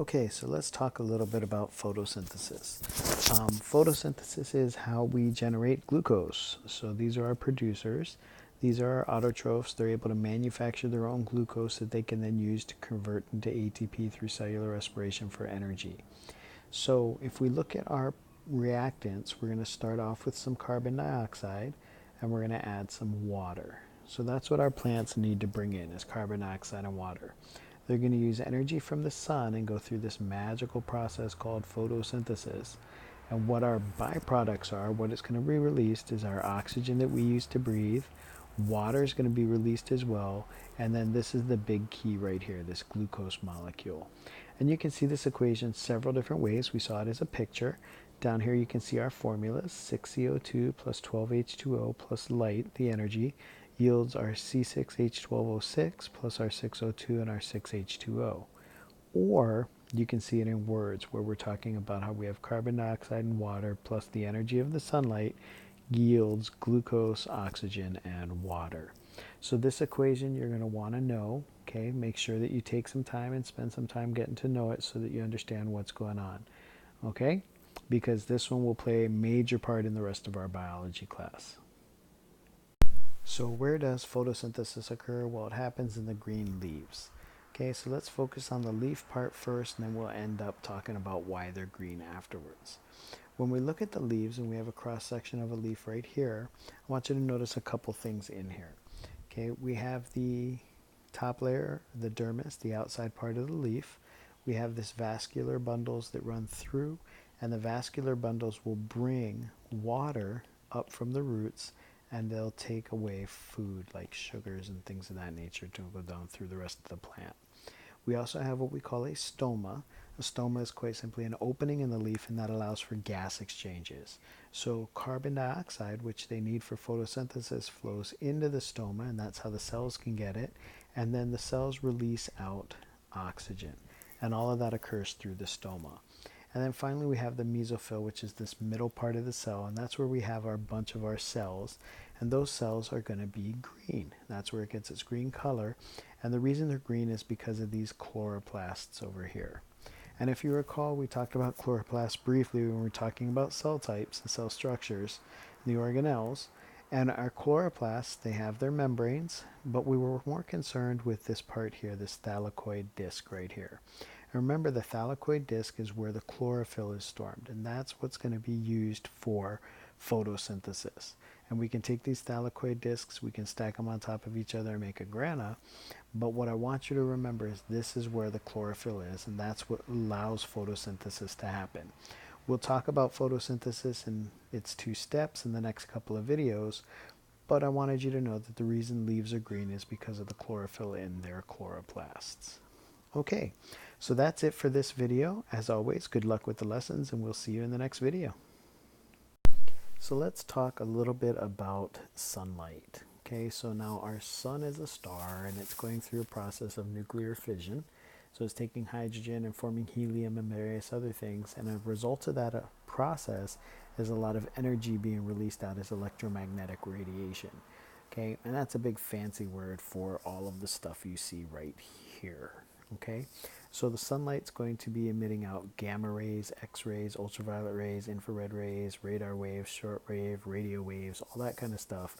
Okay, so let's talk a little bit about photosynthesis. Photosynthesis is how we generate glucose. So these are our producers. These are our autotrophs. They're able to manufacture their own glucose that they can then use to convert into ATP through cellular respiration for energy. So if we look at our reactants, we're going to start off with some carbon dioxide and we're going to add some water. So that's what our plants need to bring in is carbon dioxide and water. They're going to use energy from the sun and go through this magical process called photosynthesis. And what our byproducts are, what it's going to be released is our oxygen that we use to breathe. Water is going to be released as well. And then this is the big key right here, this glucose molecule. And you can see this equation several different ways. We saw it as a picture. Down here you can see our formulas, 6CO2 plus 12H2O plus light, the energy, yields our C6H12O6 plus our 6O2 and our 6H2O. Or you can see it in words where we're talking about how we have carbon dioxide and water plus the energy of the sunlight yields glucose, oxygen, and water. So this equation you're going to want to know, okay? Make sure that you take some time and spend some time getting to know it so that you understand what's going on, okay? Because this one will play a major part in the rest of our biology class. So where does photosynthesis occur? Well, it happens in the green leaves. Okay, so let's focus on the leaf part first, and then we'll end up talking about why they're green afterwards. When we look at the leaves, and we have a cross section of a leaf right here, I want you to notice a couple things in here. Okay, we have the top layer, the dermis, the outside part of the leaf. We have this vascular bundles that run through, and the vascular bundles will bring water up from the roots, and they'll take away food like sugars and things of that nature to go down through the rest of the plant. We also have what we call a stoma. A stoma is quite simply an opening in the leaf, and that allows for gas exchanges. So carbon dioxide, which they need for photosynthesis, flows into the stoma, and that's how the cells can get it. And then the cells release out oxygen. And all of that occurs through the stoma. And then finally we have the mesophyll, which is this middle part of the cell, and that's where we have our bunch of our cells. And those cells are going to be green. That's where it gets its green color. And the reason they're green is because of these chloroplasts over here. And if you recall, we talked about chloroplasts briefly when we were talking about cell types and cell structures, the organelles. And our chloroplasts, they have their membranes, but we were more concerned with this part here, this thylakoid disc right here. And remember, the thylakoid disc is where the chlorophyll is stored, and that's what's going to be used for photosynthesis. And we can take these thylakoid discs, we can stack them on top of each other and make a grana, but what I want you to remember is this is where the chlorophyll is, and that's what allows photosynthesis to happen. We'll talk about photosynthesis and its two steps in the next couple of videos, but I wanted you to know that the reason leaves are green is because of the chlorophyll in their chloroplasts. Okay, so that's it for this video. As always, good luck with the lessons, and we'll see you in the next video. So let's talk a little bit about sunlight. Okay, so now our sun is a star, and it's going through a process of nuclear fission. So it's taking hydrogen and forming helium and various other things, and a result of that process is a lot of energy being released out as electromagnetic radiation. Okay, and that's a big fancy word for all of the stuff you see right here. Okay, so the sunlight's going to be emitting out gamma rays, X-rays, ultraviolet rays, infrared rays, radar waves, shortwave, radio waves, all that kind of stuff.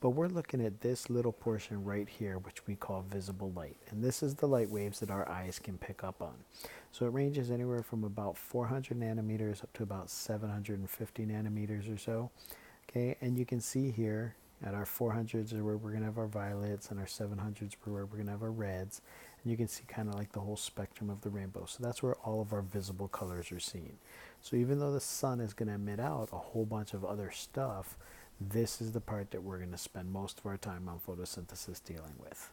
But we're looking at this little portion right here, which we call visible light. And this is the light waves that our eyes can pick up on. So it ranges anywhere from about 400 nanometers up to about 750 nanometers or so. Okay, and you can see here at our 400s are where we're going to have our violets, and our 700s are where we're going to have our reds. And you can see kind of like the whole spectrum of the rainbow. So that's where all of our visible colors are seen. So even though the sun is going to emit out a whole bunch of other stuff, this is the part that we're going to spend most of our time on photosynthesis dealing with.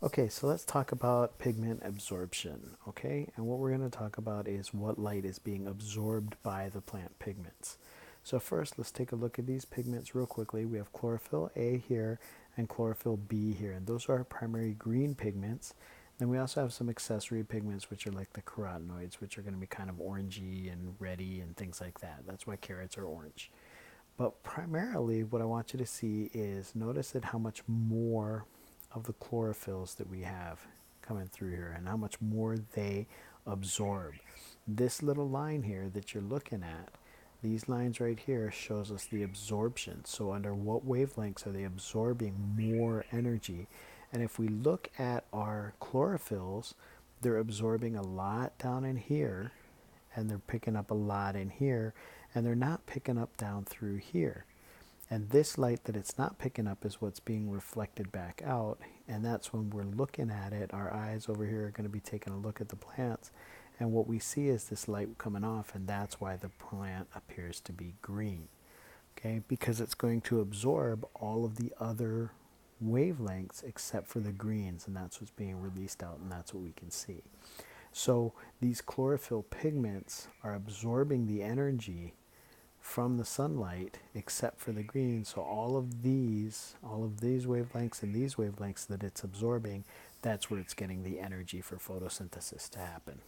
Okay, so let's talk about pigment absorption, okay? And what we're going to talk about is what light is being absorbed by the plant pigments. So first, let's take a look at these pigments real quickly. We have chlorophyll A here and chlorophyll B here, and those are our primary green pigments. Then we also have some accessory pigments, which are like the carotenoids, which are going to be kind of orangey and reddy and things like that. That's why carrots are orange. But primarily, what I want you to see is notice that how much more of the chlorophylls that we have coming through here and how much more they absorb. This little line here that you're looking at, these lines right here shows us the absorption. So under what wavelengths are they absorbing more energy? And if we look at our chlorophylls, they're absorbing a lot down in here, and they're picking up a lot in here, and they're not picking up down through here. And this light that it's not picking up is what's being reflected back out, and that's when we're looking at it. Our eyes over here are going to be taking a look at the plants, and what we see is this light coming off, and that's why the plant appears to be green. Okay, because it's going to absorb all of the other wavelengths except for the greens, and that's what's being released out, and that's what we can see. So these chlorophyll pigments are absorbing the energy from the sunlight except for the green. So all of these wavelengths and these wavelengths that it's absorbing, that's where it's getting the energy for photosynthesis to happen.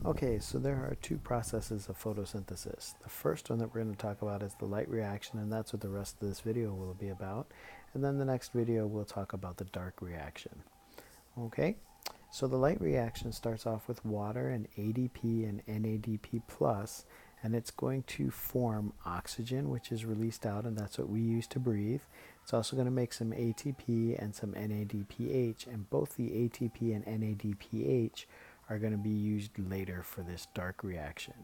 Okay, so there are two processes of photosynthesis. The first one that we're going to talk about is the light reaction, and that's what the rest of this video will be about. And then the next video we'll talk about the dark reaction. Okay, so the light reaction starts off with water and ADP and NADP+, and it's going to form oxygen, which is released out, and that's what we use to breathe. It's also going to make some ATP and some NADPH, and both the ATP and NADPH are going to be used later for this dark reaction.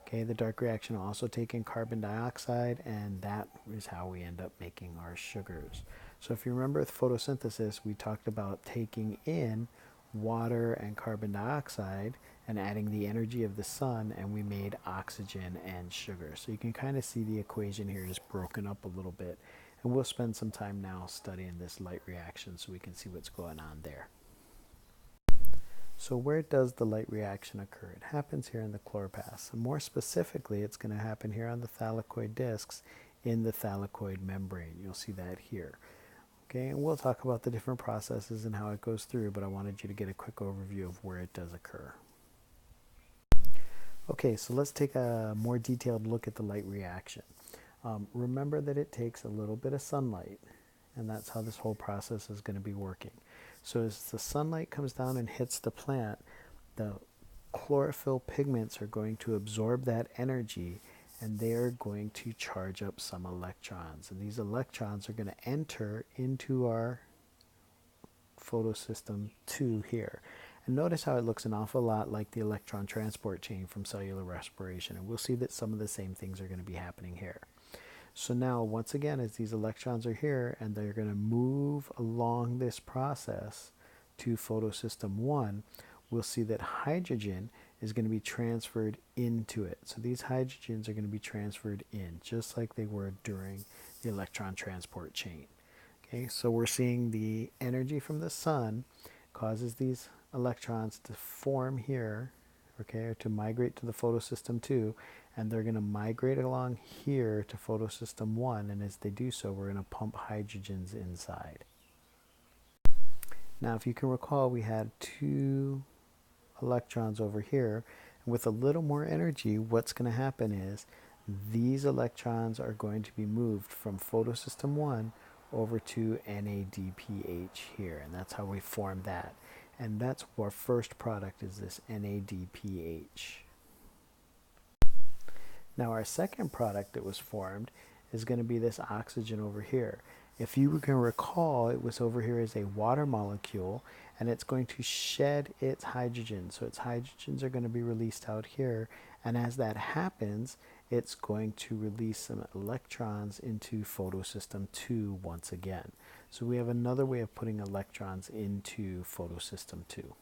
Okay, the dark reaction will also take in carbon dioxide, and that is how we end up making our sugars. So if you remember with photosynthesis, we talked about taking in water and carbon dioxide and adding the energy of the sun, and we made oxygen and sugar. So you can kind of see the equation here is broken up a little bit, and we'll spend some time now studying this light reaction so we can see what's going on there. So where does the light reaction occur? It happens here in the chloroplasts. More specifically, it's going to happen here on the thylakoid discs in the thylakoid membrane. You'll see that here. Okay, and we'll talk about the different processes and how it goes through, but I wanted you to get a quick overview of where it does occur. Okay, so let's take a more detailed look at the light reaction. Remember that it takes a little bit of sunlight, and that's how this whole process is going to be working. So as the sunlight comes down and hits the plant, the chlorophyll pigments are going to absorb that energy, and they're going to charge up some electrons. And these electrons are going to enter into our photosystem 2 here. And notice how it looks an awful lot like the electron transport chain from cellular respiration. And we'll see that some of the same things are going to be happening here. So now, once again, as these electrons are here and they're going to move along this process to photosystem 1, we'll see that hydrogen is going to be transferred into it. So these hydrogens are going to be transferred in, just like they were during the electron transport chain. Okay, so we're seeing the energy from the sun causes these electrons to form here, okay, or to migrate to the photosystem 2, and they're going to migrate along here to photosystem 1, and as they do so, we're going to pump hydrogens inside. Now, if you can recall, we had 2 electrons over here, and with a little more energy, what's going to happen is these electrons are going to be moved from photosystem 1 over to NADPH here, and that's how we form that. And that's our first product, is this NADPH. Now our second product that was formed is going to be this oxygen over here. If you can recall, it was over here as a water molecule, and it's going to shed its hydrogen. So its hydrogens are going to be released out here, and as that happens, it's going to release some electrons into photosystem 2 once again. So we have another way of putting electrons into photosystem 2.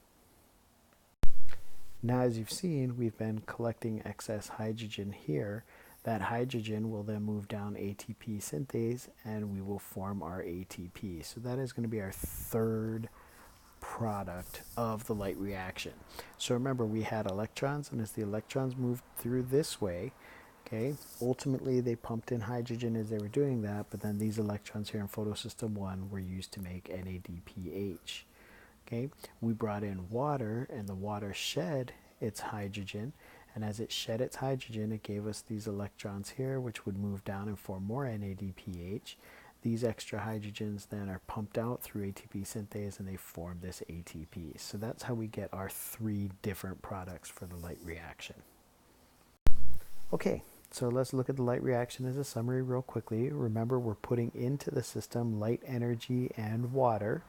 Now, as you've seen, we've been collecting excess hydrogen here. That hydrogen will then move down ATP synthase, and we will form our ATP. So that is going to be our third product of the light reaction. So remember, we had electrons, and as the electrons moved through this way, okay, ultimately they pumped in hydrogen as they were doing that, but then these electrons here in photosystem 1 were used to make NADPH. Okay, we brought in water, and the water shed its hydrogen, and as it shed its hydrogen, it gave us these electrons here, which would move down and form more NADPH. these extra hydrogens then are pumped out through ATP synthase and they form this ATP. So that's how we get our 3 different products for the light reaction. Okay, so let's look at the light reaction as a summary real quickly. Remember, we're putting into the system light energy and water,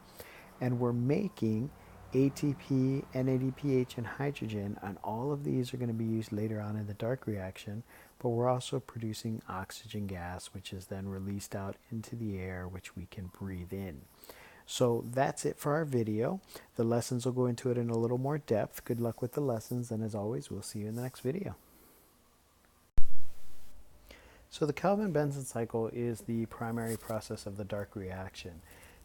and we're making ATP, NADPH, and hydrogen, and all of these are going to be used later on in the dark reaction, but we're also producing oxygen gas, which is then released out into the air, which we can breathe in. So that's it for our video. The lessons will go into it in a little more depth. Good luck with the lessons, and as always, we'll see you in the next video. So the Calvin-Benson cycle is the primary process of the dark reaction.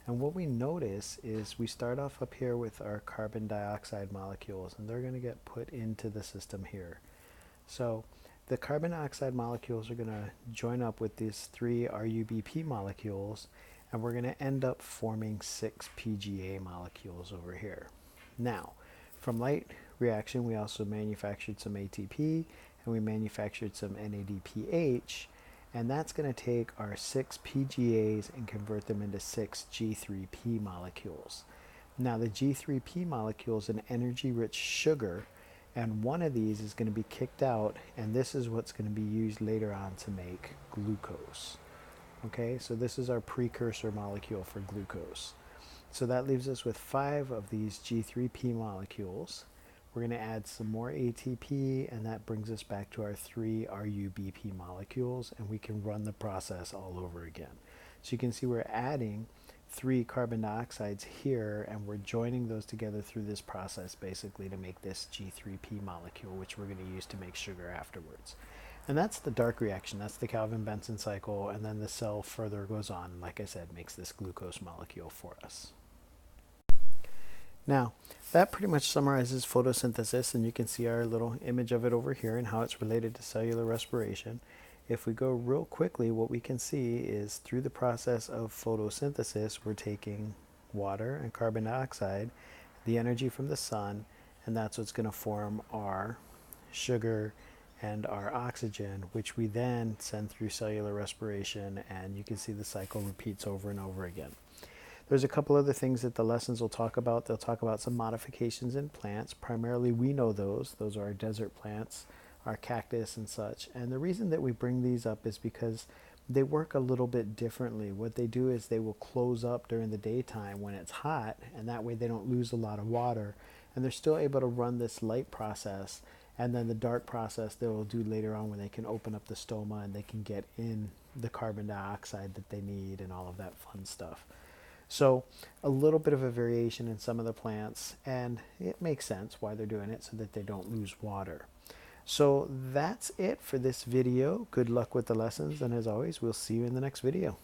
And what we notice is we start off up here with our carbon dioxide molecules, and they're going to get put into the system here. So the carbon dioxide molecules are going to join up with these 3 RUBP molecules, and we're going to end up forming 6 PGA molecules over here. Now, from light reaction, we also manufactured some ATP, and we manufactured some NADPH, and that's going to take our 6 PGAs and convert them into 6 G3P molecules. Now the G3P molecule is an energy-rich sugar, and one of these is going to be kicked out, and this is what's going to be used later on to make glucose. Okay, so this is our precursor molecule for glucose. So that leaves us with 5 of these G3P molecules. We're going to add some more ATP, and that brings us back to our 3 RUBP molecules, and we can run the process all over again. So you can see we're adding 3 carbon dioxides here, and we're joining those together through this process basically to make this G3P molecule, which we're going to use to make sugar afterwards. And that's the dark reaction. That's the Calvin-Benson cycle, and then the cell further goes on, and like I said, makes this glucose molecule for us. Now, that pretty much summarizes photosynthesis, and you can see our little image of it over here and how it's related to cellular respiration. If we go real quickly, what we can see is through the process of photosynthesis, we're taking water and carbon dioxide, the energy from the sun, and that's what's going to form our sugar and our oxygen, which we then send through cellular respiration, and you can see the cycle repeats over and over again. There's a couple other things that the lessons will talk about. They'll talk about some modifications in plants. Primarily, we know those. Those are our desert plants, our cactus and such. And the reason that we bring these up is because they work a little bit differently. What they do is they will close up during the daytime when it's hot, and that way they don't lose a lot of water. And they're still able to run this light process. And then the dark process they will do later on when they can open up the stoma and they can get in the carbon dioxide that they need and all of that fun stuff. So a little bit of a variation in some of the plants, and it makes sense why they're doing it so that they don't lose water. So that's it for this video. Good luck with the lessons, and as always, we'll see you in the next video.